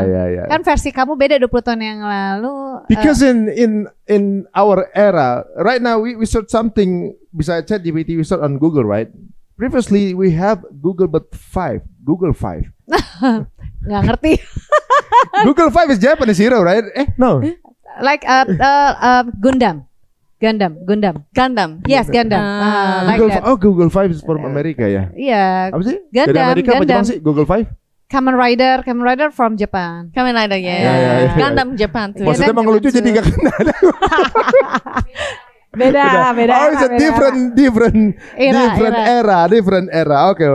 Yeah. Kan versi kamu beda 20 tahun yang lalu. Because in our era, right now we search something besides ChatGPT, we search on Google, right? Previously we have Google Google 5. Nggak ngerti. Google 5 is Japanese hero, right? No. Like Gundam. Yes, Gundam. Like Google that. Google 5 is from Amerika ya? Iya. Apa sih? Gundam. Dari Amerika apa Jepang sih? Google 5? Kamen Rider from Japan. Kamen Rider, Gundam Japan too. Maksudnya emang lucu jadi gak kena. Beda. Oh, it's a different era. Okay.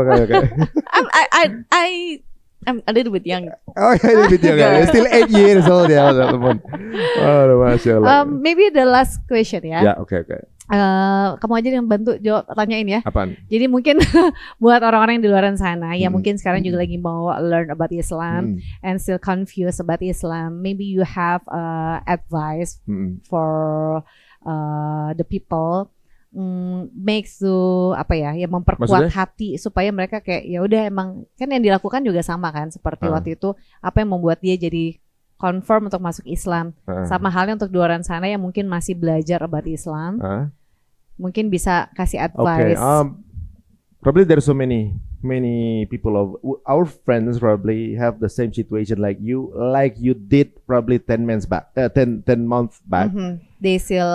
I'm a little bit young. Oh, yeah, a little bit young. Still 8 years old ya, teman. Oh, Masya Allah. Maybe the last question ya. Ya, oke. Kamu aja yang bantu jawab, tanyain ya. Apaan? Jadi mungkin buat orang-orang yang di luar sana yang mungkin sekarang juga lagi mau learn about Islam and still confused about Islam, maybe you have advice for the people makes to memperkuat maksudnya? hati supaya mereka kayak ya udah, emang kan yang dilakukan juga sama kan seperti waktu itu, apa yang membuat dia jadi confirm untuk masuk Islam, sama halnya untuk di luar sana yang mungkin masih belajar about Islam, mungkin bisa kasih advice. Probably there's so many people of our friends probably have the same situation like you did probably 10 months back. They still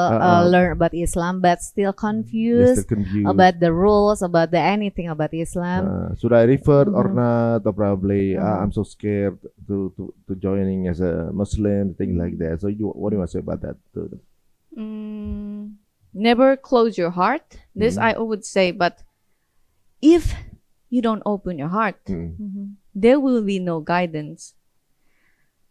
learn about Islam but still confused about the rules, about the anything about Islam. Should I refer or not? Or probably I'm so scared to joining as a Muslim, things like that. So what do you want to say about that? Never close your heart. This I would say, but if you don't open your heart, there will be no guidance.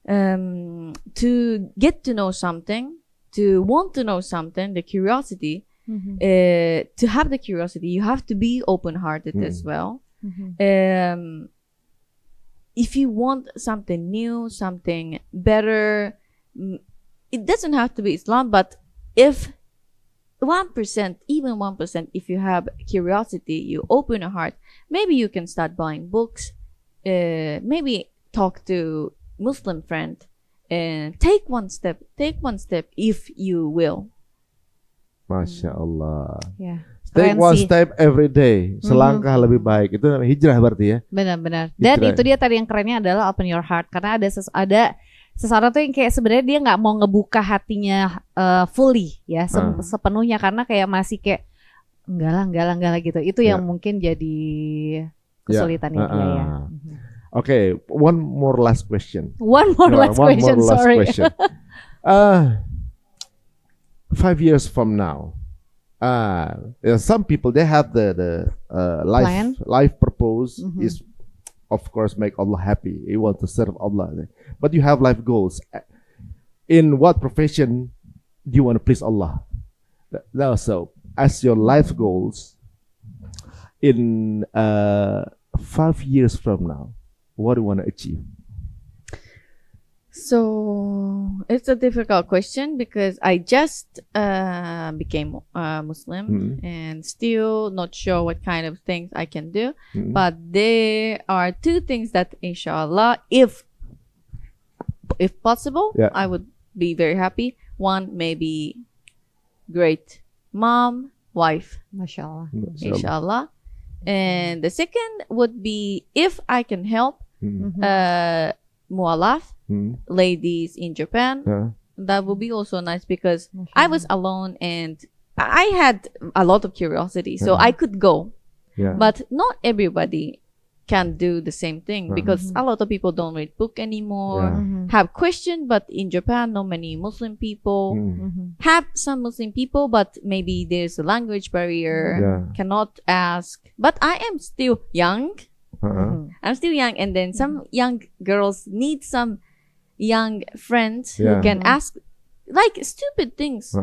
To get to know something, to want to know something, the curiosity, to have the curiosity, you have to be open-hearted as well. If you want something new, something better, it doesn't have to be Islam, but if 1%, even 1%, if you have curiosity, you open your heart, maybe you can start buying books, maybe talk to Muslim friend, and take one step if you will. Masya Allah. Keren Take one sih. step every day, selangkah lebih baik. Itu namanya hijrah berarti ya. Benar-benar. Dan Hijrah. itu dia tadi yang kerennya adalah open your heart, karena ada seseorang tuh yang kayak sebenarnya dia nggak mau ngebuka hatinya fully ya, sepenuhnya, karena kayak masih kayak enggak lah gitu. Itu yang mungkin jadi kesulitannya dia ya. Okay, one more last question. One more last question. 5 years from now, some people they have the life purpose is, of course, make Allah happy. You want to serve Allah, but you have life goals. In what profession do you want to please Allah? So, as your life goals in 5 years from now, what do you want to achieve? So it's a difficult question because I just became Muslim and still not sure what kind of things I can do. But there are 2 things that, inshallah, if possible, I would be very happy. One, maybe great mom, wife, Masya Allah. inshallah. And the second would be if I can help mualaf, ladies in Japan, that would be also nice because I was alone and I had a lot of curiosity, so I could go, but not everybody can do the same thing because a lot of people don't read book anymore, have question, but in Japan not many Muslim people, have some Muslim people, but maybe there's a language barrier, cannot ask, but I am still young. I'm still young, and then some young girls need some young friends who can ask like stupid things.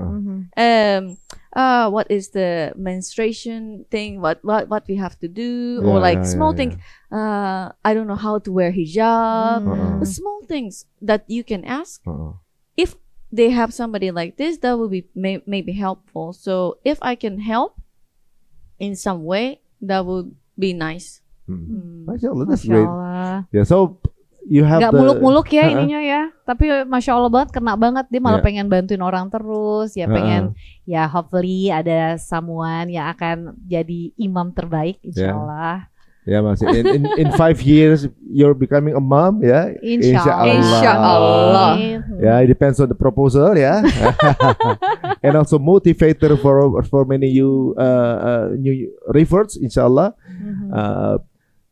What is the menstruation thing? What we have to do, or like small things. I don't know how to wear hijab. The small things that you can ask. If they have somebody like this, that would be maybe helpful. So if I can help in some way, that would be nice. Masya Allah, that's great. Yeah, so you have gak muluk-muluk ya ininya ya, tapi Masya Allah banget, kena banget. Dia malah pengen bantuin orang terus, ya pengen ya hopefully ada someone yang akan jadi imam terbaik insya Allah. Ya masih in 5 years you're becoming a mom ya. Insya Allah. Ya, it depends on the proposal ya. And also motivator for many new reverts insya Allah.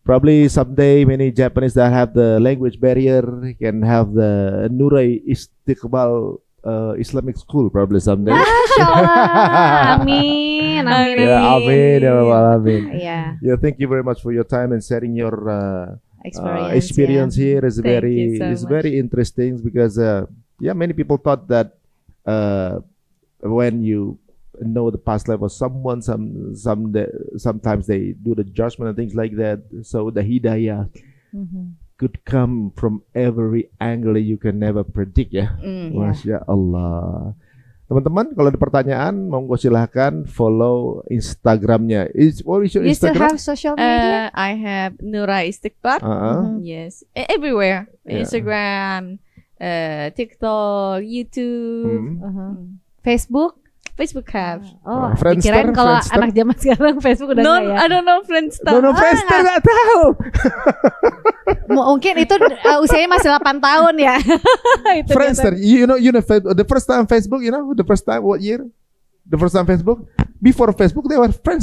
Probably someday many Japanese that have the language barrier can have the Nuray Istiqbal Islamic school probably someday. Amin. Yeah, amin. Yeah, thank you very much for your time and sharing your experience here. Is very interesting because many people thought that when you know the past life of someone, sometimes they do the judgment and things like that. So the hidayah could come from every angle you can never predict ya. Masya Allah. Teman-teman, kalau ada pertanyaan, monggo silahkan follow Instagramnya. What is your you Instagram? Still have social media? I have Nuray Istiqbal. Yes, everywhere. Instagram, TikTok, YouTube, Facebook have. Oh, kirain kalau anak zaman sekarang Facebook udah nggak ya? I don't know Friendster. No, Friendster nggak tahu. Mungkin itu usianya masih 8 tahun ya. Friendster, you know the first time Facebook, the first time what year? The first time Facebook, before Facebook they were Friendster.